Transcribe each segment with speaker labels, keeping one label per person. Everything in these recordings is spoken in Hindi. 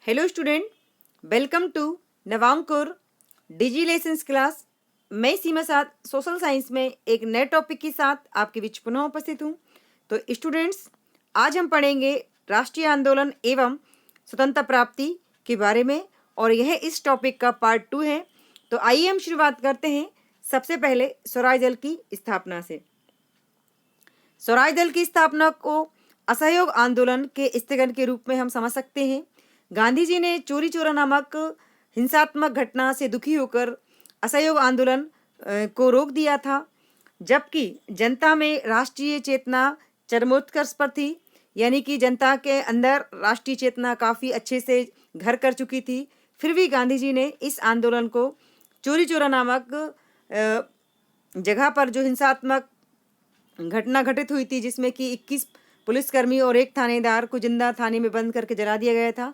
Speaker 1: Hello student, welcome to Navankur digi lessons class. मैं सीमा साथ सोशल साइंस में एक नए टॉपिक के साथ आपके बीच पुनः उपस्थित हूँ। तो स्टूडेंट्स, आज हम पढ़ेंगे राष्ट्रीय आंदोलन एवं स्वतंत्रता प्राप्ति के बारे में और यह इस टॉपिक का पार्ट 2 है। तो आइए हम शुरुआत करते हैं सबसे पहले स्वराज दल की स्थापना से। स्वराज दल की स्थापना को असहयोग आंदोलन के स्थगन के रूप में हम समझ सकते हैं। गांधी जी ने चोरी चोरा नामक हिंसात्मक घटना से दुखी होकर असहयोग आंदोलन को रोक दिया था, जबकि जनता में राष्ट्रीय चेतना चरमोत्कर्ष पर थी, यानी कि जनता के अंदर राष्ट्रीय चेतना काफ़ी अच्छे से घर कर चुकी थी। फिर भी गांधी जी ने इस आंदोलन को चोरी चोरा नामक जगह पर जो हिंसात्मक घटना घटित हुई थी, जिसमें कि 21 पुलिसकर्मी और एक थानेदार को जिंदा थाने में बंद करके जला दिया गया था,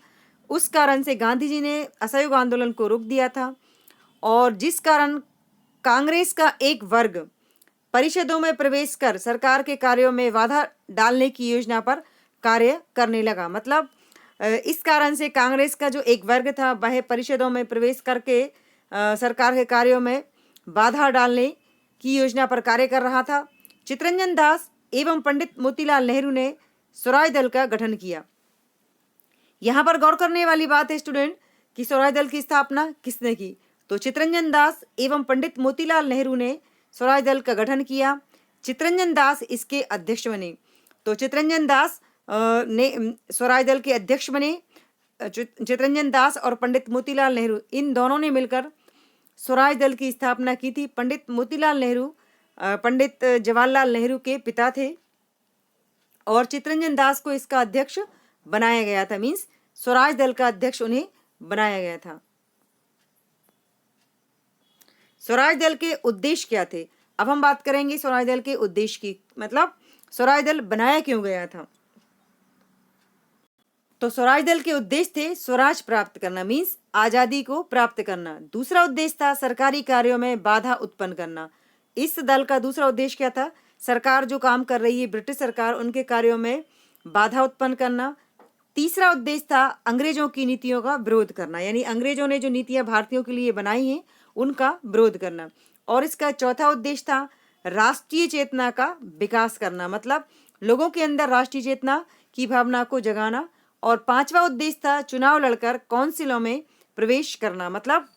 Speaker 1: उस कारण से गांधी जी ने असहयोग आंदोलन को रोक दिया था। और जिस कारण कांग्रेस का एक वर्ग परिषदों में प्रवेश कर सरकार के कार्यों में बाधा डालने की योजना पर कार्य करने लगा। मतलब इस कारण से कांग्रेस का जो एक वर्ग था वह परिषदों में प्रवेश करके सरकार के कार्यों में बाधा डालने की योजना पर कार्य कर रहा था। चित्तरंजन दास एवं पंडित मोतीलाल नेहरू ने स्वराज दल का गठन किया। यहाँ पर गौर करने वाली बात है स्टूडेंट कि स्वराज दल की स्थापना किसने की। तो चित्तरंजन दास एवं पंडित मोतीलाल नेहरू ने स्वराज दल का गठन किया। चित्तरंजन दास इसके अध्यक्ष बने। तो चित्तरंजन दास ने स्वराज दल के अध्यक्ष बने। चित्तरंजन दास और पंडित मोतीलाल नेहरू इन दोनों ने मिलकर स्वराज दल की स्थापना की थी। पंडित मोतीलाल नेहरू पंडित जवाहरलाल नेहरू के पिता थे और चित्तरंजन दास को इसका अध्यक्ष बनाया गया था। मीन्स स्वराज दल का अध्यक्ष उन्हें बनाया गया था। स्वराज दल के उद्देश्य क्या थे? अब हम बात करेंगे स्वराज दल के उद्देश्य की, मतलब स्वराज दल बनाया क्यों गया था। तो स्वराज दल के उद्देश्य थे स्वराज प्राप्त करना, मीन्स आजादी को प्राप्त करना। दूसरा उद्देश्य था सरकारी कार्यों में बाधा उत्पन्न करना। इस दल का दूसरा उद्देश्य क्या था? सरकार जो काम कर रही है, ब्रिटिश सरकार, उनके कार्यों में बाधा उत्पन्न करना। तीसरा उद्देश्य था अंग्रेजों की नीतियों का विरोध करना, यानी अंग्रेजों ने जो नीतियां भारतीयों के लिए बनाई हैं उनका विरोध करना। और इसका चौथा उद्देश्य था राष्ट्रीय चेतना का विकास करना, मतलब लोगों के अंदर राष्ट्रीय चेतना की भावना को जगाना। और पांचवा उद्देश्य था चुनाव लड़कर काउंसिलों में प्रवेश करना। मतलब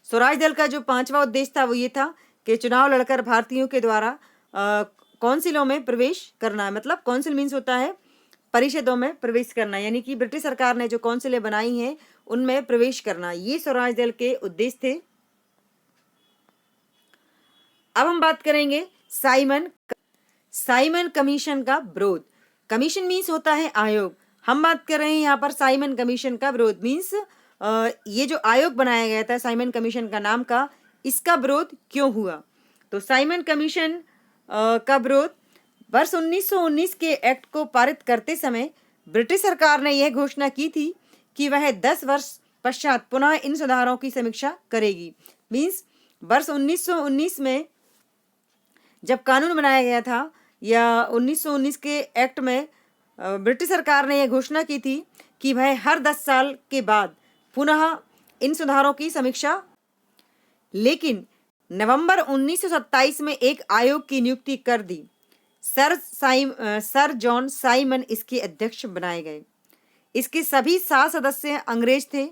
Speaker 1: स्वराज दल का जो पांचवा उद्देश्य था वो ये था कि चुनाव लड़कर भारतीयों के द्वारा काउंसिलों में प्रवेश करना। मतलब काउंसिल मीन्स होता है परिषदों में प्रवेश करना, यानी कि ब्रिटिश सरकार ने जो काउंसिलें बनाई हैं उनमें प्रवेश करना। ये स्वराज दल के उद्देश्य थे। अब हम बात करेंगे साइमन कमीशन का विरोध। कमीशन मीन्स होता है आयोग। हम बात कर रहे हैं यहाँ पर साइमन कमीशन का विरोध। मीन्स ये जो आयोग बनाया गया था साइमन कमीशन का नाम का, इसका विरोध क्यों हुआ? तो साइमन कमीशन का विरोध वर्ष 1919 के एक्ट को पारित करते समय ब्रिटिश सरकार ने यह घोषणा की थी कि वह 10 वर्ष पश्चात पुनः इन सुधारों की समीक्षा करेगी। मीन्स वर्ष 1919 में जब कानून बनाया गया था, या 1919 के एक्ट में ब्रिटिश सरकार ने यह घोषणा की थी कि वह हर 10 साल के बाद पुनः इन सुधारों की समीक्षा। लेकिन नवंबर 1927 में एक आयोग की नियुक्ति कर दी। सर जॉन साइमन इसके अध्यक्ष बनाए गए। इसके सभी 7 सदस्य अंग्रेज थे।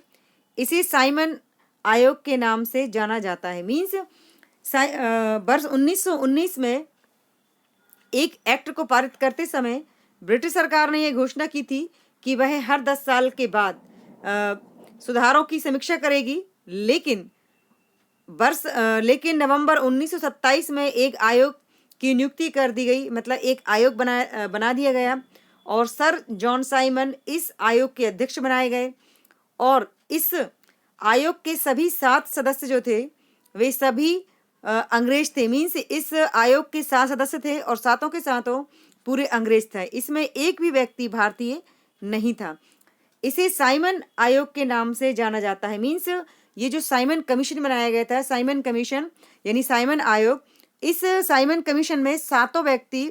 Speaker 1: इसे साइमन आयोग के नाम से जाना जाता है। मीन्स वर्ष 1919 में एक एक्ट को पारित करते समय ब्रिटिश सरकार ने यह घोषणा की थी कि वह हर 10 साल के बाद सुधारों की समीक्षा करेगी। लेकिन नवंबर 1927 में एक आयोग की नियुक्ति कर दी गई, मतलब एक आयोग बना दिया गया और सर जॉन साइमन इस आयोग के अध्यक्ष बनाए गए। और इस आयोग के सभी 7 सदस्य जो थे वे सभी अंग्रेज थे। मीन्स इस आयोग के 7 सदस्य थे और सातों के सातों पूरे अंग्रेज थे। इसमें एक भी व्यक्ति भारतीय नहीं था। इसे साइमन आयोग के नाम से जाना जाता है। मीन्स ये जो साइमन कमीशन बनाया गया था, साइमन कमीशन यानी साइमन आयोग, इस साइमन कमीशन में 7 व्यक्ति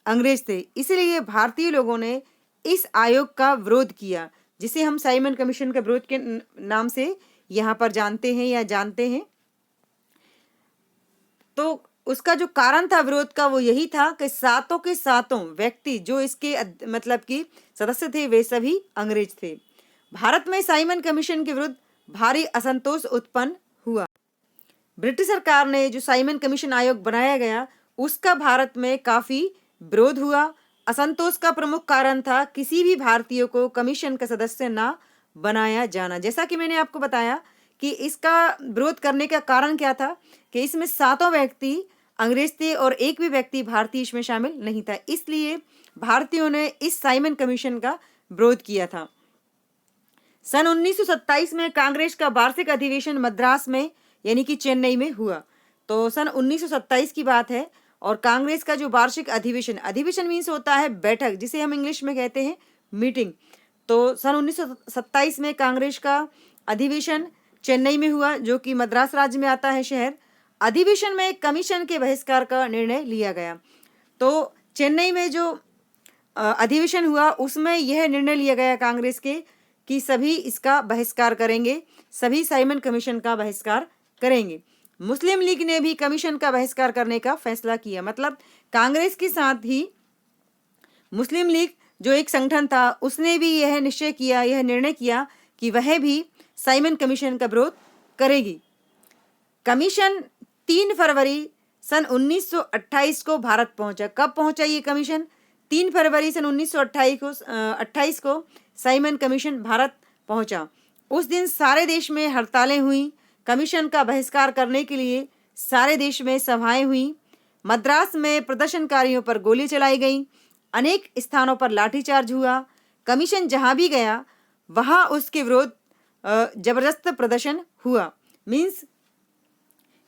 Speaker 1: अंग्रेज थे। इसलिए भारतीय लोगों ने इस आयोग का विरोध किया। जिसे हम साइमन कमीशन का विरोध के नाम से यहाँ पर जानते हैं या जानते हैं। तो उसका जो कारण था विरोध का वो यही था कि सातों के सातों व्यक्ति जो इसके मतलब कि सदस्य थे वे सभी अंग्रेज थे। भारत में साइमन कमीशन के विरुद्ध भारी असंतोष उत्पन्न हुआ। ब्रिटिश सरकार ने जो साइमन कमीशन आयोग बनाया गया उसका भारत में काफी विरोध हुआ। असंतोष का प्रमुख कारण था किसी भी भारतीय को कमीशन का सदस्य ना बनाया जाना। जैसा कि मैंने आपको बताया कि इसका विरोध करने का कारण क्या था कि इसमें सातों व्यक्ति अंग्रेज थे और एक भी व्यक्ति भारतीय इसमें शामिल नहीं था, इसलिए भारतीयों ने इस साइमन कमीशन का विरोध किया था। सन 1927 में कांग्रेस का वार्षिक अधिवेशन मद्रास में यानी कि चेन्नई में हुआ। तो सन 1927 की बात है और कांग्रेस का जो वार्षिक अधिवेशन मीन्स होता है बैठक, जिसे हम इंग्लिश में कहते हैं मीटिंग। तो सन 1927 में कांग्रेस का अधिवेशन चेन्नई में हुआ, जो कि मद्रास राज्य में आता है शहर। अधिवेशन में कमीशन के बहिष्कार का निर्णय लिया गया। तो चेन्नई में जो अधिवेशन हुआ उसमें यह निर्णय लिया गया कांग्रेस के कि सभी इसका बहिष्कार करेंगे, सभी साइमन कमीशन का बहिष्कार करेंगे। मुस्लिम लीग ने भी कमीशन का बहिष्कार करने का फैसला किया। मतलब कांग्रेस के साथ ही मुस्लिम लीग जो एक संगठन था उसने भी यह निर्णय किया कि वह भी साइमन कमीशन का विरोध करेगी। कमीशन 3 फरवरी सन 1928 को भारत पहुंचा। कब पहुंचा ये कमीशन? 3 फरवरी सन 1928 को साइमन कमीशन भारत पहुंचा। उस दिन सारे देश में हड़तालें हुई। कमीशन का बहिष्कार करने के लिए सारे देश में सभाएं हुई। मद्रास में प्रदर्शनकारियों पर गोली चलाई गई। अनेक स्थानों पर लाठीचार्ज हुआ। कमीशन जहां भी गया वहां उसके विरोध जबरदस्त प्रदर्शन हुआ। मीन्स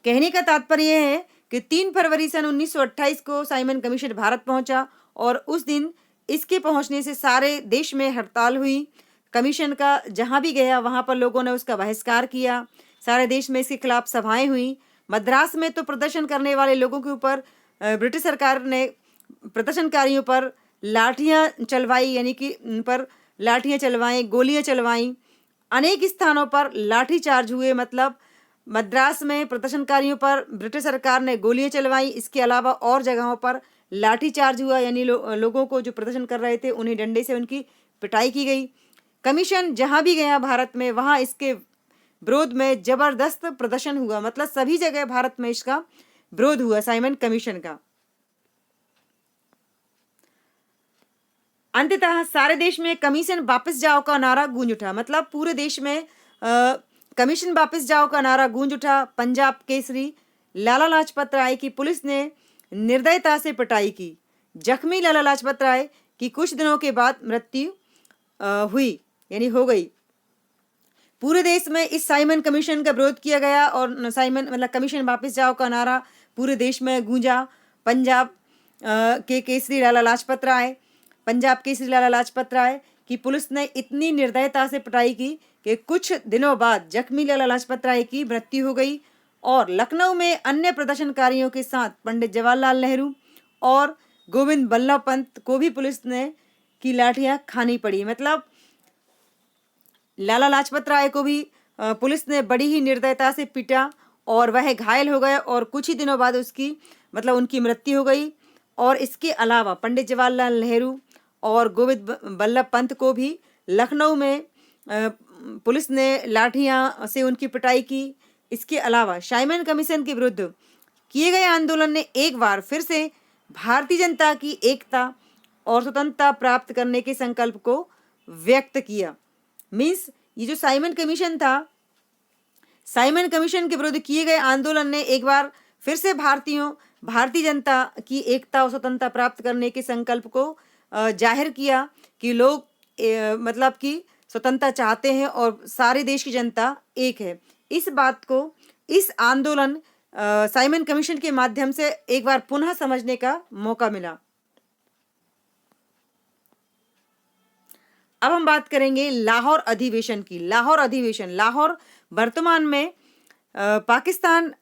Speaker 1: कहने का तात्पर्य यह है कि 3 फरवरी सन 1928 को साइमन कमीशन भारत पहुंचा और उस दिन इसके पहुंचने से सारे देश में हड़ताल हुई। कमीशन का जहां भी गया वहां पर लोगों ने उसका बहिष्कार किया। सारे देश में इसके खिलाफ सभाएं हुई। मद्रास में तो प्रदर्शन करने वाले लोगों के ऊपर ब्रिटिश सरकार ने प्रदर्शनकारियों पर लाठियां चलवाई, यानी कि उन पर लाठियां चलवाई, गोलियां चलवाई। अनेक स्थानों पर लाठीचार्ज हुए। मतलब मद्रास में प्रदर्शनकारियों पर ब्रिटिश सरकार ने गोलियां चलवाई। इसके अलावा और जगहों पर लाठीचार्ज हुआ, यानी लोगों को जो प्रदर्शन कर रहे थे उन्हें डंडे से उनकी पिटाई की गई। कमीशन जहां भी गया भारत में वहां इसके विरोध में जबरदस्त प्रदर्शन हुआ। मतलब सभी जगह भारत में इसका विरोध हुआ साइमन कमीशन का। अंततः सारे देश में कमीशन वापस जाओ का नारा गूंज उठा। मतलब पूरे देश में कमीशन वापस जाओ का नारा गूंज उठा। पंजाब केसरी लाला लाजपत राय की पुलिस ने निर्दयता से पिटाई की। जख्मी लाला लाजपत राय की कुछ दिनों के बाद मृत्यु हुई, यानी हो गई। पूरे देश में इस साइमन कमीशन का विरोध किया गया और साइमन मतलब कमीशन वापस जाओ का नारा पूरे देश में गूंजा। पंजाब केसरी लाला लाजपत राय की पुलिस ने इतनी निर्दयता से पिटाई की कि कुछ दिनों बाद जख्मी लाला लाजपत राय की मृत्यु हो गई। और लखनऊ में अन्य प्रदर्शनकारियों के साथ पंडित जवाहरलाल नेहरू और गोविंद बल्लभ पंत को भी पुलिस ने की लाठियां खानी पड़ी। मतलब लाला लाजपत राय को भी पुलिस ने बड़ी ही निर्दयता से पीटा और वह घायल हो गए और कुछ ही दिनों बाद उनकी मृत्यु हो गई। और इसके अलावा पंडित जवाहरलाल नेहरू और गोविंद बल्लभ पंत को भी लखनऊ में पुलिस ने लाठियां से उनकी पिटाई की। इसके अलावा साइमन कमीशन के विरुद्ध किए गए आंदोलन ने एक बार फिर से भारतीय जनता की एकता और स्वतंत्रता प्राप्त करने के संकल्प को व्यक्त किया। मीन्स ये जो साइमन कमीशन था, साइमन कमीशन के विरुद्ध किए गए आंदोलन ने एक बार फिर से भारतीय जनता की एकता और स्वतंत्रता प्राप्त करने के संकल्प को जाहिर किया कि लोग मतलब कि स्वतंत्रता चाहते हैं और सारे देश की जनता एक है। इस बात को इस आंदोलन साइमन कमीशन के माध्यम से एक बार पुनः समझने का मौका मिला। अब हम बात करेंगे लाहौर अधिवेशन की। लाहौर वर्तमान में पाकिस्तान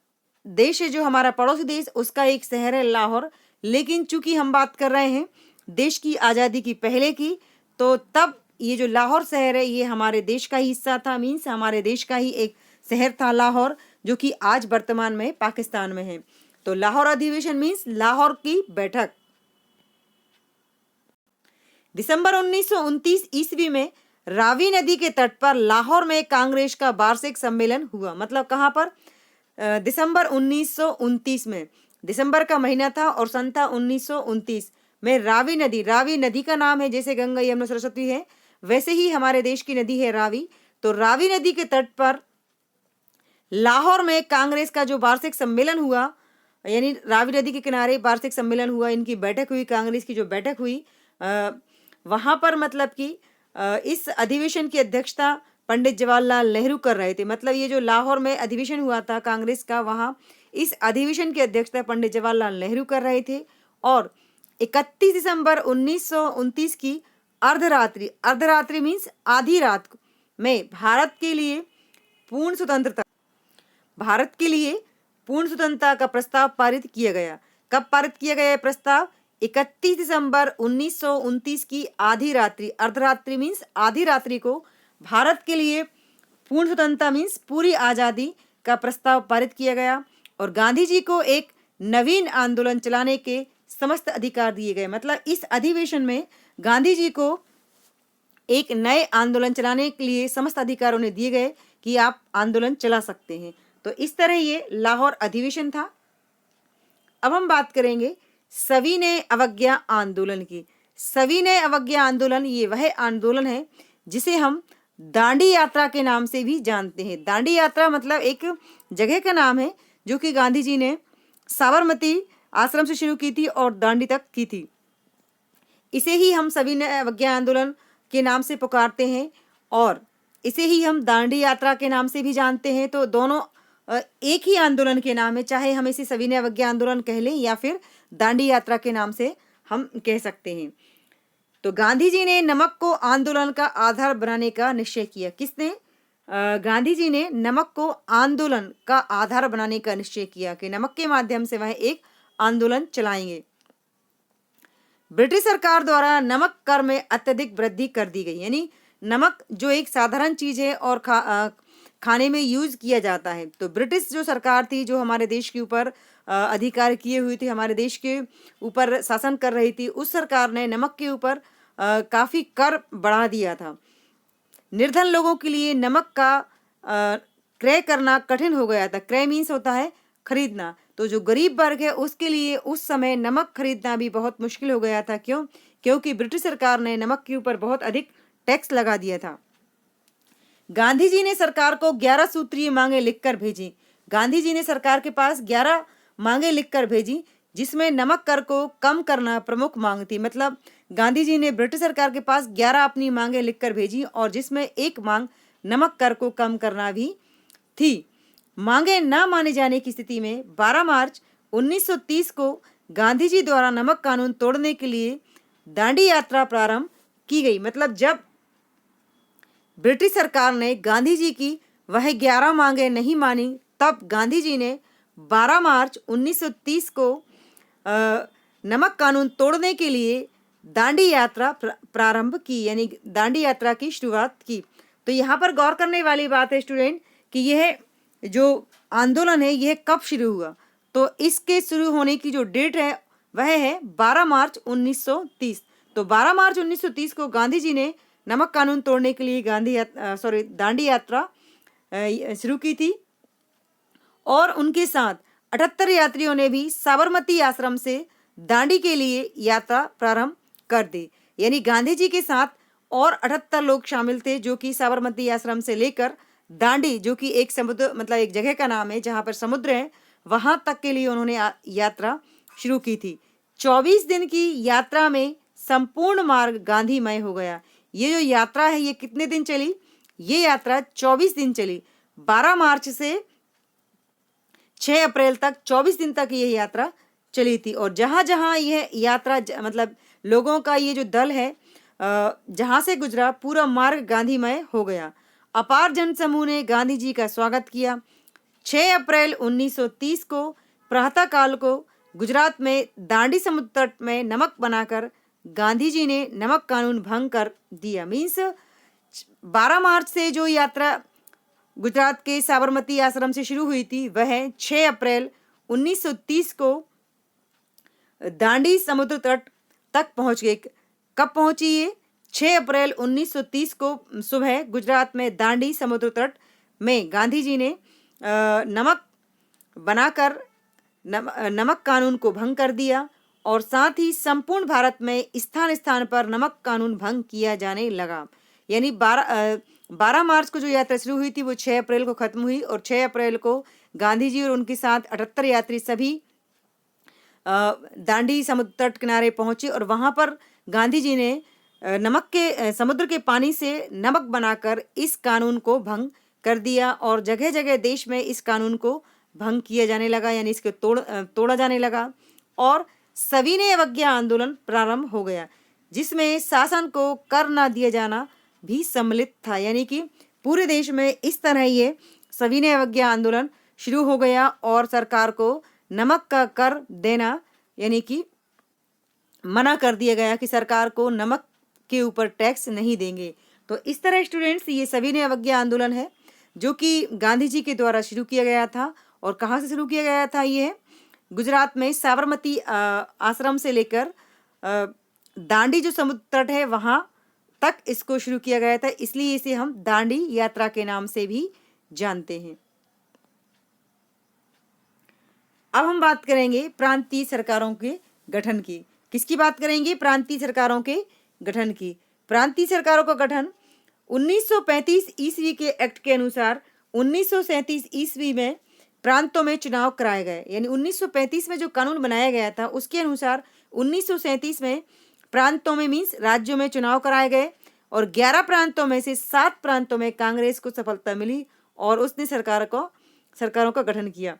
Speaker 1: देश है, जो हमारा पड़ोसी देश, उसका एक शहर है लाहौर। लेकिन चूंकि हम बात कर रहे हैं देश की आज़ादी की पहले की, तो तब ये जो लाहौर शहर है ये हमारे देश का ही हिस्सा था, मीन्स हमारे देश का ही एक शहर था लाहौर, जो कि आज वर्तमान में पाकिस्तान में है। तो लाहौर अधिवेशन मीन्स लाहौर की बैठक। दिसंबर 1929 ईस्वी में रावी नदी के तट पर लाहौर में कांग्रेस का वार्षिक सम्मेलन हुआ। मतलब कहाँ पर? दिसंबर 1929 में, दिसंबर का महीना था और सन था 1929 में रावी नदी का नाम है, जैसे गंगा यमुना सरस्वती है वैसे ही हमारे देश की नदी है रावी। तो रावी नदी के तट पर लाहौर में कांग्रेस का जो वार्षिक सम्मेलन हुआ, यानी रावी नदी के किनारे वार्षिक सम्मेलन हुआ, इनकी बैठक हुई, कांग्रेस की जो बैठक हुई वहाँ पर मतलब कि इस अधिवेशन की अध्यक्षता पंडित जवाहरलाल नेहरू कर रहे थे। मतलब ये जो लाहौर में अधिवेशन हुआ था कांग्रेस का, वहाँ इस अधिवेशन की अध्यक्षता पंडित जवाहरलाल नेहरू कर रहे थे। और 31 दिसंबर 1929 की अर्धरात्रि मीन्स आधी रात में भारत के लिए पूर्ण स्वतंत्रता का प्रस्ताव पारित किया गया। कब पारित किया गया यह प्रस्ताव? 31 दिसंबर 1929 की अर्धरात्रि मीन्स आधी रात्रि को भारत के लिए पूर्ण स्वतंत्रता मीन्स पूरी आज़ादी का प्रस्ताव पारित किया गया। और गांधी जी को एक नवीन आंदोलन चलाने के समस्त अधिकार दिए गए। मतलब इस अधिवेशन में गांधी जी को एक नए आंदोलन चलाने के लिए समस्त अधिकार उन्हें दिए गए कि आप आंदोलन चला सकते हैं। तो इस तरह ये लाहौर अधिवेशन था। अब हम बात करेंगे सविनय अवज्ञा आंदोलन की। सविनय अवज्ञा आंदोलन ये वह आंदोलन है जिसे हम दांडी यात्रा के नाम से भी जानते हैं। दांडी यात्रा मतलब एक जगह का नाम है जो कि गांधी जी ने साबरमती आश्रम से शुरू की थी और दांडी तक की थी। इसे ही हम सविनय अवज्ञा आंदोलन के नाम से पुकारते हैं और इसे ही हम दांडी यात्रा के नाम से भी जानते हैं। तो दोनों एक ही आंदोलन के नाम है, चाहे हम इसे सविनय अवज्ञा आंदोलन कह लें या फिर दांडी यात्रा के नाम से हम कह सकते हैं। तो गांधी जी ने नमक को आंदोलन का आधार बनाने का निश्चय किया। किसने? गांधी जी ने नमक को आंदोलन का आधार बनाने का निश्चय किया कि नमक के माध्यम से वह एक आंदोलन चलाएंगे। ब्रिटिश सरकार द्वारा नमक कर में अत्यधिक वृद्धि कर दी गई। यानी नमक जो एक साधारण चीज है और खाने में यूज किया जाता है, तो ब्रिटिश जो सरकार थी जो हमारे देश के ऊपर अधिकार किए हुई थी, हमारे देश के ऊपर शासन कर रही थी, उस सरकार ने नमक के ऊपर काफ़ी कर बढ़ा दिया था। निर्धन लोगों के लिए नमक का क्रय करना कठिन हो गया था। क्रय मीन्स होता है खरीदना। तो जो गरीब वर्ग है उसके लिए उस समय नमक खरीदना भी बहुत मुश्किल हो गया था। क्यों? क्योंकि ब्रिटिश सरकार ने नमक के ऊपर बहुत अधिक टैक्स लगा दिया था। गांधी जी ने सरकार को 11 सूत्रीय मांगे लिखकर भेजी। गांधी जी ने सरकार के पास 11 मांगे लिखकर भेजी जिसमें नमक कर को कम करना प्रमुख मांग थी। मतलब गांधी जी ने ब्रिटिश सरकार के पास 11 अपनी मांगे लिखकर भेजी और जिसमें एक मांग नमक कर को कम करना भी थी। मांगे न माने जाने की स्थिति में 12 मार्च 1930 को गांधी जी द्वारा नमक कानून तोड़ने के लिए दांडी यात्रा प्रारंभ की गई। मतलब जब ब्रिटिश सरकार ने गांधी जी की वह 11 मांगे नहीं मानी, तब गांधी जी ने 12 मार्च 1930 को नमक कानून तोड़ने के लिए दांडी यात्रा प्रारंभ की, यानी दांडी यात्रा की शुरुआत की। तो यहाँ पर गौर करने वाली बात है स्टूडेंट कि यह जो आंदोलन है यह कब शुरू हुआ। तो इसके शुरू होने की जो डेट है वह है 12 मार्च 1930। तो 12 मार्च 1930 को गांधी जी ने नमक कानून तोड़ने के लिए दांडी यात्रा शुरू की थी और उनके साथ 78 यात्रियों ने भी साबरमती आश्रम से दांडी के लिए यात्रा प्रारंभ कर दी। यानी गांधी जी के साथ और 78 लोग शामिल थे जो कि साबरमती आश्रम से लेकर दांडी, जो कि एक समुद्र मतलब एक जगह का नाम है जहाँ पर समुद्र है, वहाँ तक के लिए उन्होंने यात्रा शुरू की थी। 24 दिन की यात्रा में संपूर्ण मार्ग गांधीमय हो गया। ये जो यात्रा है ये कितने दिन चली? ये यात्रा 24 दिन चली। 12 मार्च से 6 अप्रैल तक 24 दिन तक ये यात्रा चली थी। और जहाँ जहाँ यह यात्रा मतलब लोगों का ये जो दल है जहाँ से गुजरा, पूरा मार्ग गांधीमय हो गया। अपार जनसमूह ने गांधी जी का स्वागत किया। 6 अप्रैल 1930 को प्रातःकाल को गुजरात में दांडी समुद्र तट में नमक बनाकर गांधी जी ने नमक कानून भंग कर दिया। मीन्स 12 मार्च से जो यात्रा गुजरात के साबरमती आश्रम से शुरू हुई थी वह 6 अप्रैल 1930 को दांडी समुद्र तट तक पहुंच गई। कब पहुंची ये? 6 अप्रैल 1930 को सुबह गुजरात में दांडी समुद्र तट में गांधी जी ने नमक बनाकर नमक कानून को भंग कर दिया और साथ ही संपूर्ण भारत में स्थान स्थान पर नमक कानून भंग किया जाने लगा। यानी 12 मार्च को जो यात्रा शुरू हुई थी वो 6 अप्रैल को खत्म हुई और 6 अप्रैल को गांधी जी और उनके साथ 78 यात्री सभी दांडी समुद्र तट किनारे पहुंचे और वहां पर गांधी जी ने समुद्र के पानी से नमक बनाकर इस कानून को भंग कर दिया और जगह जगह देश में इस कानून को भंग किया जाने लगा, यानी इसको तोड़ा जाने लगा और सविनय अवज्ञा आंदोलन प्रारंभ हो गया, जिसमें शासन को कर न दिया जाना भी सम्मिलित था। यानी कि पूरे देश में इस तरह ये सविनय अवज्ञा आंदोलन शुरू हो गया और सरकार को नमक का कर देना यानी कि मना कर दिया गया कि सरकार को नमक के ऊपर टैक्स नहीं देंगे। तो इस तरह स्टूडेंट्स ये सविनय अवज्ञा आंदोलन है जो कि गांधी जी के द्वारा शुरू किया गया था। और कहाँ से शुरू किया गया था? ये गुजरात में साबरमती आश्रम से लेकर दांडी जो समुद्र तट है वहाँ तक इसको शुरू किया गया था, इसलिए इसे हम दांडी यात्रा के नाम से भी जानते हैं। अब हम बात करेंगे प्रांतीय सरकारों के गठन की। किसकी बात करेंगे? प्रांतीय सरकारों के गठन की। प्रांतीय सरकारों का गठन 1935 ईस्वी के एक्ट के अनुसार 1937 ईस्वी में प्रांतों में चुनाव कराए गए। यानी 1935 में जो कानून बनाया गया था उसके अनुसार 1937 में प्रांतों में मीन्स राज्यों में चुनाव कराए गए और 11 प्रांतों में से 7 प्रांतों में कांग्रेस को सफलता मिली और उसने सरकारों का गठन किया।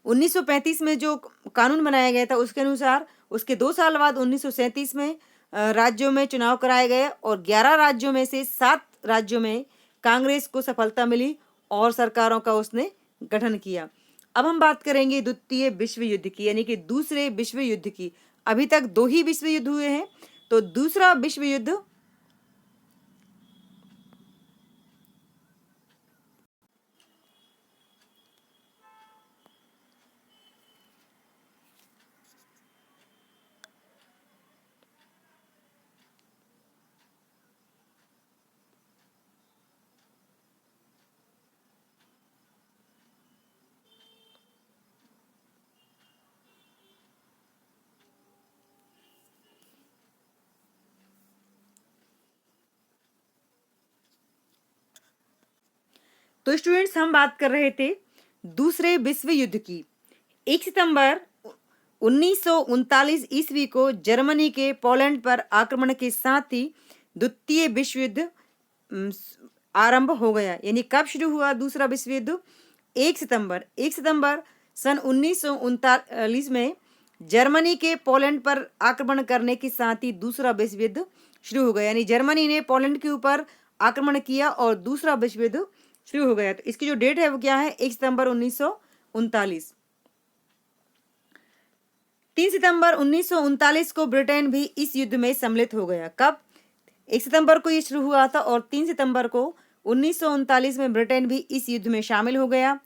Speaker 1: 1935 में जो कानून बनाया गया था उसके अनुसार उसके 2 साल बाद 1937 में राज्यों में चुनाव कराए गए और 11 राज्यों में से 7 राज्यों में कांग्रेस को सफलता मिली और सरकारों का उसने गठन किया। अब हम बात करेंगे द्वितीय विश्व युद्ध की, यानी कि दूसरे विश्व युद्ध की। अभी तक 2 ही विश्व युद्ध हुए हैं, तो दूसरा विश्व युद्ध तो स्टूडेंट्स हम बात कर रहे थे दूसरे विश्व युद्ध की। 1 सितंबर 1939 ईस्वी को जर्मनी के पोलैंड पर आक्रमण के साथ ही द्वितीय विश्व युद्ध आरंभ हो गया। यानी कब शुरू हुआ दूसरा विश्व युद्ध? 1 सितंबर सन 1939 में जर्मनी के पोलैंड पर आक्रमण करने के साथ ही दूसरा विश्व युद्ध शुरू हो गया। यानी जर्मनी ने पोलैंड के ऊपर आक्रमण किया और दूसरा विश्व युद्ध शुरू हो गया। तो इसकी जो डेट है वो क्या है? 1 सितंबर 1939। 3 सितंबर 1939 को ब्रिटेन भी इस युद्ध में सम्मिलित हो गया। कब? 1 सितंबर को ये शुरू हुआ था और 3 सितंबर को 1939 में ब्रिटेन भी इस युद्ध में शामिल हो गया।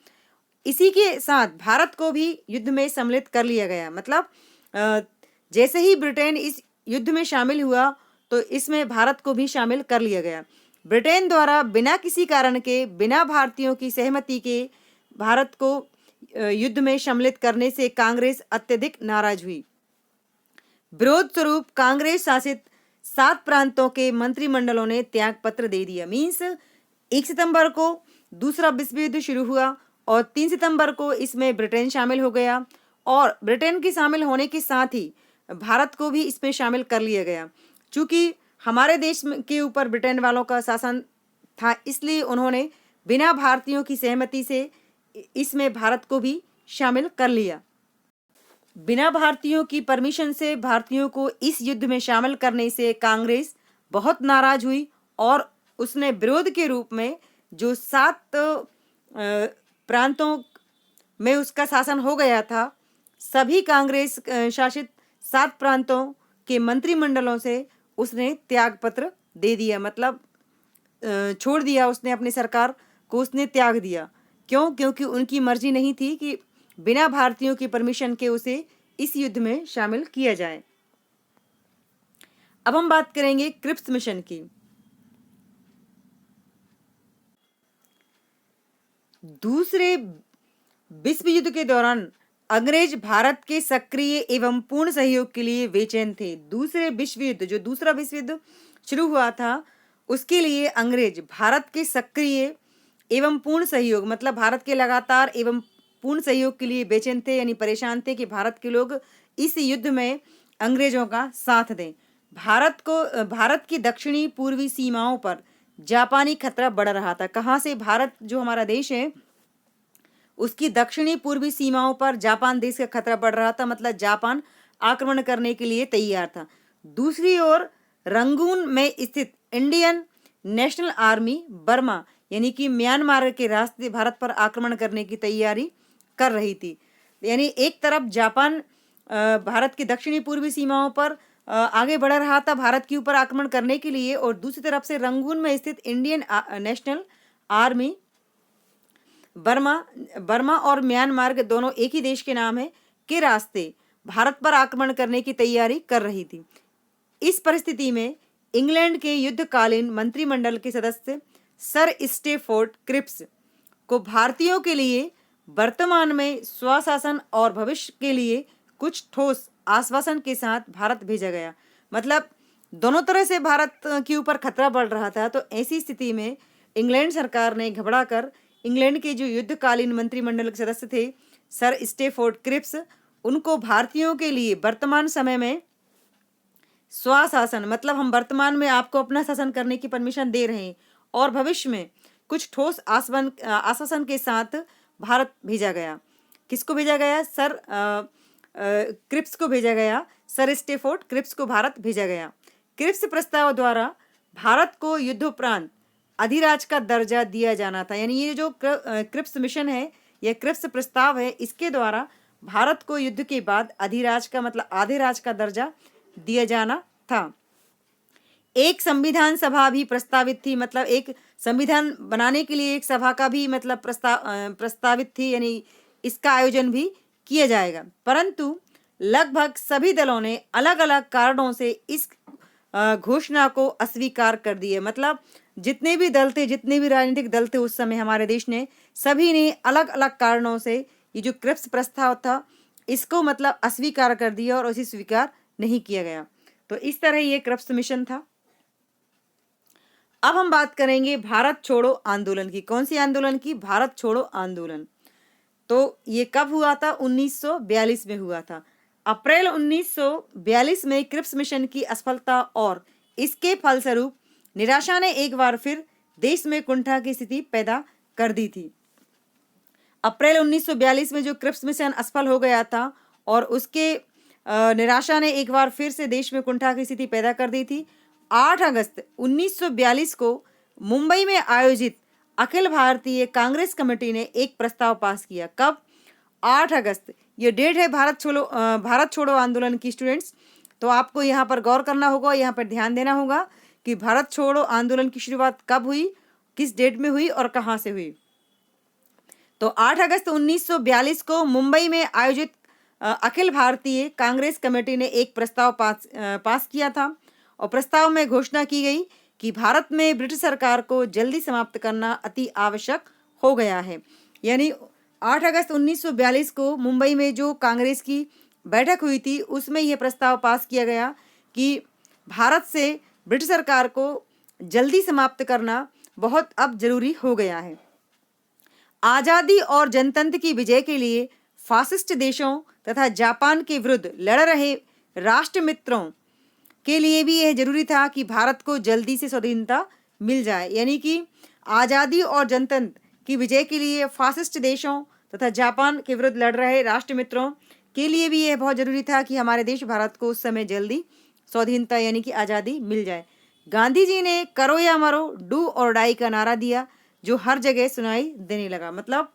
Speaker 1: इसी के साथ भारत को भी युद्ध में सम्मिलित कर लिया गया। मतलब जैसे ही ब्रिटेन इस युद्ध में शामिल हुआ तो इसमें भारत को भी शामिल कर लिया गया। ब्रिटेन द्वारा बिना किसी कारण के, बिना भारतीयों की सहमति के भारत को युद्ध में सम्मिलित करने से कांग्रेस अत्यधिक नाराज हुई। विरोध स्वरूप कांग्रेस शासित 7 प्रांतों के मंत्रिमंडलों ने त्याग पत्र दे दिया। मीन्स 1 सितंबर को दूसरा विश्व युद्ध शुरू हुआ और 3 सितंबर को इसमें ब्रिटेन शामिल हो गया और ब्रिटेन के शामिल होने के साथ ही भारत को भी इसमें शामिल कर लिया गया। चूंकि हमारे देश के ऊपर ब्रिटेन वालों का शासन था, इसलिए उन्होंने बिना भारतीयों की सहमति से इसमें भारत को भी शामिल कर लिया। बिना भारतीयों की परमिशन से भारतीयों को इस युद्ध में शामिल करने से कांग्रेस बहुत नाराज हुई और उसने विरोध के रूप में जो 7 प्रांतों में उसका शासन हो गया था, सभी कांग्रेस शासित 7 प्रांतों के मंत्रिमंडलों से उसने त्याग पत्र दे दिया, मतलब छोड़ दिया उसने, अपनी सरकार को उसने त्याग दिया। क्यों? क्योंकि उनकी मर्जी नहीं थी कि बिना भारतीयों की परमिशन के उसे इस युद्ध में शामिल किया जाए। अब हम बात करेंगे क्रिप्स मिशन की। दूसरे विश्व युद्ध के दौरान अंग्रेज भारत के सक्रिय एवं पूर्ण सहयोग के लिए बेचैन थे। दूसरे विश्व युद्ध, जो दूसरा विश्व युद्ध शुरू हुआ था, उसके लिए अंग्रेज भारत के सक्रिय एवं पूर्ण सहयोग, मतलब भारत के लगातार एवं पूर्ण सहयोग के लिए बेचैन थे, यानी परेशान थे कि भारत के लोग इस युद्ध में अंग्रेजों का साथ दें। भारत की दक्षिणी पूर्वी सीमाओं पर जापानी खतरा बढ़ रहा था। कहाँ से? भारत जो हमारा देश है उसकी दक्षिणी पूर्वी सीमाओं पर जापान देश का खतरा बढ़ रहा था, मतलब जापान आक्रमण करने के लिए तैयार था। दूसरी ओर रंगून में स्थित इंडियन नेशनल आर्मी बर्मा यानी कि म्यांमार के रास्ते भारत पर आक्रमण करने की तैयारी कर रही थी। यानी एक तरफ जापान भारत की दक्षिणी पूर्वी सीमाओं पर आगे बढ़ रहा था भारत के ऊपर आक्रमण करने के लिए, और दूसरी तरफ से रंगून में स्थित इंडियन नेशनल आर्मी बर्मा और म्यांमार दोनों एक ही देश के नाम है के रास्ते भारत पर आक्रमण करने की तैयारी कर रही थी। इस परिस्थिति में इंग्लैंड के युद्धकालीन मंत्रिमंडल के सदस्य सर स्टेफोर्ड क्रिप्स को भारतीयों के लिए वर्तमान में स्वशासन और भविष्य के लिए कुछ ठोस आश्वासन के साथ भारत भेजा गया। मतलब दोनों तरह से भारत के ऊपर खतरा बढ़ रहा था, तो ऐसी स्थिति में इंग्लैंड सरकार ने घबराकर इंग्लैंड के जो युद्धकालीन मंत्रिमंडल के सदस्य थे सर स्टेफोर्ड क्रिप्स, उनको भारतीयों के लिए वर्तमान समय में स्वशासन, मतलब हम वर्तमान में आपको अपना शासन करने की परमिशन दे रहे हैं, और भविष्य में कुछ ठोस आश्वासन के साथ भारत भेजा गया। किसको भेजा गया? क्रिप्स को भेजा गया। सर स्टेफोर्ड क्रिप्स को भारत भेजा गया। क्रिप्स प्रस्ताव द्वारा भारत को युद्धोपरांत अधिराज का दर्जा दिया जाना था। यानी ये जो क्रिप्स मिशन है, यह क्रिप्स प्रस्ताव है, इसके द्वारा भारत को युद्ध के बाद अधिराज का, मतलब आधे राज का दर्जा दिया जाना था। एक संविधान सभा भी प्रस्तावित थी, मतलब एक संविधान बनाने के लिए एक सभा का भी मतलब प्रस्तावित थी, यानी इसका आयोजन भी किया जाएगा। परंतु लगभग सभी दलों ने अलग अलग कारणों से इस घोषणा को अस्वीकार कर दिया। मतलब जितने भी दल थे, जितने भी राजनीतिक दल थे उस समय हमारे देश ने, सभी ने अलग अलग कारणों से ये जो क्रिप्स प्रस्ताव था इसको मतलब अस्वीकार कर दिया और उसे स्वीकार नहीं किया गया। तो इस तरह ये क्रिप्स मिशन था। अब हम बात करेंगे भारत छोड़ो आंदोलन की। कौन सी आंदोलन की? भारत छोड़ो आंदोलन। तो ये कब हुआ था? 1942 में हुआ था। अप्रैल 1942 में क्रिप्स मिशन की असफलता और इसके फलस्वरूप निराशा ने एक बार फिर देश में कुंठा की स्थिति पैदा कर दी थी। अप्रैल 1942 में जो क्रिप्स मिशन असफल हो गया था और उसके निराशा ने एक बार फिर से देश में कुंठा की स्थिति पैदा कर दी थी। 8 अगस्त 1942 को मुंबई में आयोजित अखिल भारतीय कांग्रेस कमेटी ने एक प्रस्ताव पास किया। कब? 8 अगस्त। ये डेट है भारत छोड़ो आंदोलन की स्टूडेंट्स। तो आपको यहाँ पर गौर करना होगा, यहाँ पर ध्यान देना होगा कि भारत छोड़ो आंदोलन की शुरुआत कब हुई, किस डेट में हुई और कहाँ से हुई। तो 8 अगस्त 1942 को मुंबई में आयोजित अखिल भारतीय कांग्रेस कमेटी ने एक प्रस्ताव पास किया था और प्रस्ताव में घोषणा की गई कि भारत में ब्रिटिश सरकार को जल्दी समाप्त करना अति आवश्यक हो गया है। यानी 8 अगस्त 1942 को मुंबई में जो कांग्रेस की बैठक हुई थी उसमें यह प्रस्ताव पास किया गया कि भारत से ब्रिटिश सरकार को जल्दी समाप्त करना बहुत अब जरूरी हो गया है। आज़ादी और जनतंत्र की विजय के लिए फासिस्ट देशों तथा जापान के विरुद्ध लड़ रहे राष्ट्र मित्रों के लिए भी यह जरूरी था कि भारत को जल्दी से स्वाधीनता मिल जाए। यानी कि आज़ादी और जनतंत्र की विजय के लिए फासिस्ट देशों तथा जापान के विरुद्ध लड़ रहे राष्ट्र मित्रों के लिए भी यह बहुत जरूरी था कि हमारे देश भारत को उस समय जल्दी स्वाधीनता यानी कि आज़ादी मिल जाए। गांधी जी ने करो या मरो, डू और डाई का नारा दिया जो हर जगह सुनाई देने लगा। मतलब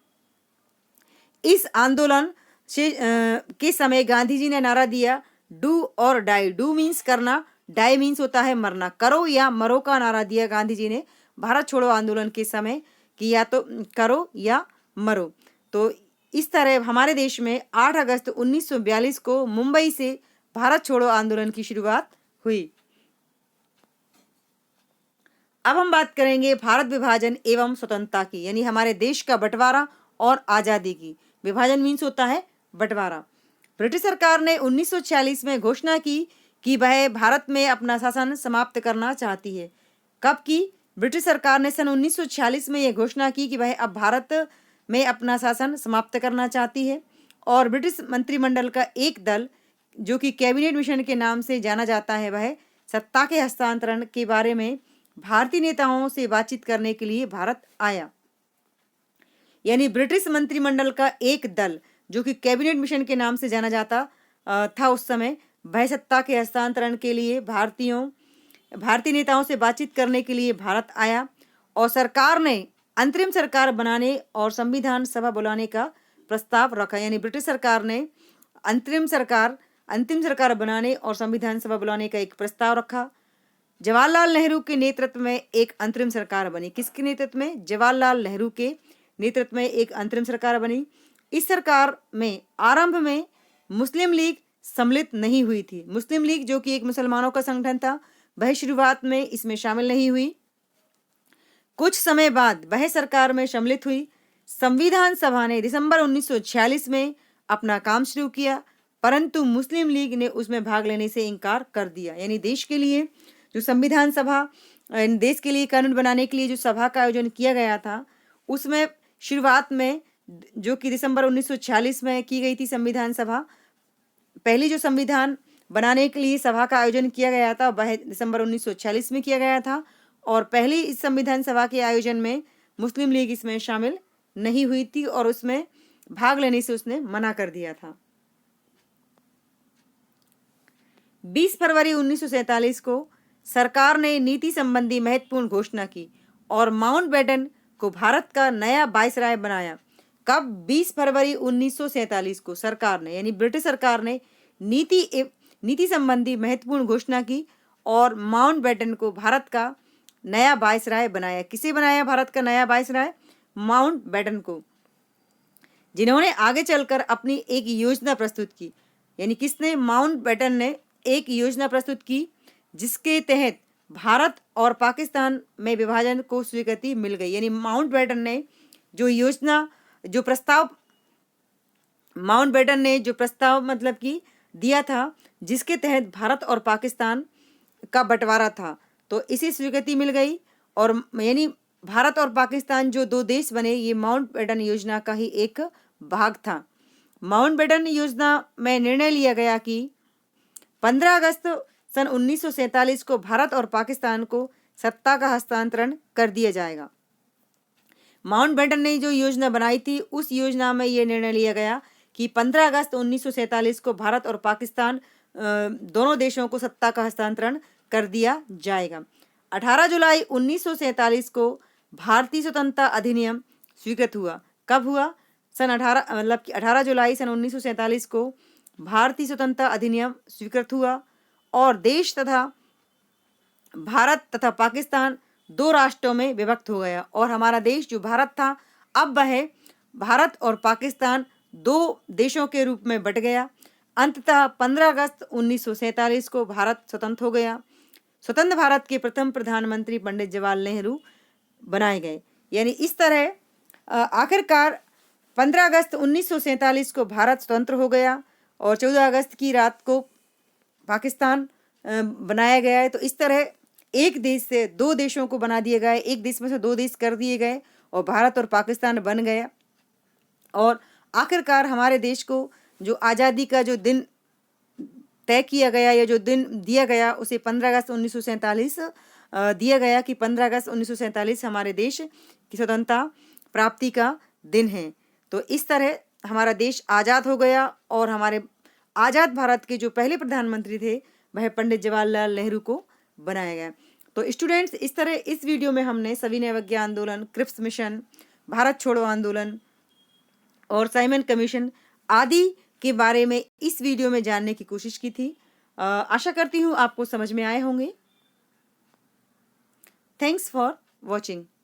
Speaker 1: इस आंदोलन के समय गांधी जी ने नारा दिया डू और डाई। डू मीन्स करना, डाई मीन्स होता है मरना। करो या मरो का नारा दिया गांधी जी ने भारत छोड़ो आंदोलन के समय कि या तो करो या मरो। तो इस तरह हमारे देश में 8 अगस्त 1942 को मुंबई से भारत छोड़ो आंदोलन की शुरुआत हुई। अब हम बात करेंगे भारत विभाजन एवं स्वतंत्रता की, यानी हमारे देश का बंटवारा और आज़ादी की। विभाजन मीन्स होता है बंटवारा। ब्रिटिश सरकार ने 1946 में घोषणा की कि वह भारत में अपना शासन समाप्त करना चाहती है। कब की? ब्रिटिश सरकार ने सन 1946 में यह घोषणा की कि वह अब भारत में अपना शासन समाप्त करना चाहती है। और ब्रिटिश मंत्रिमंडल का एक दल जो कि कैबिनेट मिशन के नाम से जाना जाता है, वह सत्ता के हस्तांतरण के बारे में भारतीय नेताओं से बातचीत करने के लिए भारत आया। यानी ब्रिटिश मंत्रिमंडल का एक दल जो कि कैबिनेट मिशन के नाम से जाना जाता था उस समय, वह सत्ता के हस्तांतरण के लिए भारतीय नेताओं से बातचीत करने के लिए भारत आया। और सरकार ने अंतरिम सरकार बनाने और संविधान सभा बुलाने का प्रस्ताव रखा। यानी ब्रिटिश सरकार ने अंतिम सरकार बनाने और संविधान सभा बुलाने का एक प्रस्ताव रखा। जवाहरलाल नेहरू के नेतृत्व में एक अंतरिम सरकार बनी। किसके नेतृत्व में? जवाहरलाल नेहरू के नेतृत्व में एक अंतरिम सरकार बनी। इस सरकार में आरंभ में मुस्लिम लीग सम्मिलित नहीं हुई थी। मुस्लिम लीग जो कि एक मुसलमानों का संगठन था, वह शुरुआत में इसमें शामिल नहीं हुई। कुछ समय बाद वह सरकार में सम्मिलित हुई। संविधान सभा ने दिसंबर 1946 में अपना काम शुरू किया, परंतु मुस्लिम लीग ने उसमें भाग लेने से इनकार कर दिया। यानी देश के लिए जो संविधान सभा, देश के लिए कानून बनाने के लिए जो सभा का आयोजन किया गया था, उसमें शुरुआत में जो कि दिसंबर 1946 में की गई थी संविधान सभा, पहली जो संविधान बनाने के लिए सभा का आयोजन किया गया था वह दिसंबर 1946 में किया गया था। और पहली इस संविधान सभा के आयोजन में मुस्लिम लीग इसमें शामिल नहीं हुई थी और उसमें भाग लेने से उसने मना कर दिया था। 20 फरवरी 1947 को सरकार ने नीति संबंधी महत्वपूर्ण घोषणा की और माउंटबेटन को भारत का नया वाइसराय बनाया। कब? 20 फरवरी 1947 को सरकार ने, यानी ब्रिटिश सरकार ने नीति संबंधी महत्वपूर्ण घोषणा की और माउंटबेटन को भारत का नया वाइसराय बनाया। किसे बनाया भारत का नया वाइसराय? माउंटबेटन को, जिन्होंने आगे चलकर अपनी एक योजना प्रस्तुत की। यानी किसने? माउंटबेटन ने एक योजना प्रस्तुत की जिसके तहत भारत और पाकिस्तान में विभाजन को स्वीकृति मिल गई। यानी माउंटबेटन ने जो प्रस्ताव मतलब कि दिया था, जिसके तहत भारत और पाकिस्तान का बंटवारा था, तो इसी स्वीकृति मिल गई। और यानी भारत और पाकिस्तान जो दो देश बने, ये माउंटबेटन योजना का ही एक भाग था। माउंटबेटन योजना में निर्णय लिया गया कि 15 अगस्त सन 1947 को भारत और पाकिस्तान को सत्ता का हस्तांतरण कर दिया जाएगा। माउंटबेटन ने जो योजना बनाई थी, उस योजना में यह निर्णय लिया गया कि 15 अगस्त 1947 को भारत और पाकिस्तान दोनों देशों को सत्ता का हस्तांतरण कर दिया जाएगा। 18 जुलाई 1947 को भारतीय स्वतंत्रता अधिनियम स्वीकृत हुआ। कब हुआ? 18 जुलाई सन 1947 को भारतीय स्वतंत्रता अधिनियम स्वीकृत हुआ और देश तथा भारत तथा पाकिस्तान दो राष्ट्रों में विभक्त हो गया। और हमारा देश जो भारत था, अब वह भारत और पाकिस्तान दो देशों के रूप में बट गया। अंततः 15 अगस्त 1947 को भारत स्वतंत्र हो गया। स्वतंत्र भारत के प्रथम प्रधानमंत्री पंडित जवाहरलाल नेहरू बनाए गए। यानी इस तरह आखिरकार 15 अगस्त 1947 को भारत स्वतंत्र हो गया और 14 अगस्त की रात को पाकिस्तान बनाया गया है। तो इस तरह एक देश से दो देशों को बना दिया गया, एक देश में से दो देश कर दिए गए और भारत और पाकिस्तान बन गया। और आखिरकार हमारे देश को जो आज़ादी का जो दिन तय किया गया या जो दिन दिया गया, उसे 15 अगस्त 1947 दिया गया कि 15 अगस्त 1947 हमारे देश की स्वतंत्रता प्राप्ति का दिन है। तो इस तरह हमारा देश आज़ाद हो गया और हमारे आज़ाद भारत के जो पहले प्रधानमंत्री थे वह पंडित जवाहरलाल नेहरू को बनाया गया। तो स्टूडेंट्स, इस तरह इस वीडियो में हमने सविनय अवज्ञा आंदोलन, क्रिप्स मिशन, भारत छोड़ो आंदोलन और साइमन कमीशन आदि के बारे में इस वीडियो में जानने की कोशिश की थी। आशा करती हूँ आपको समझ में आए होंगे। Thanks for watching.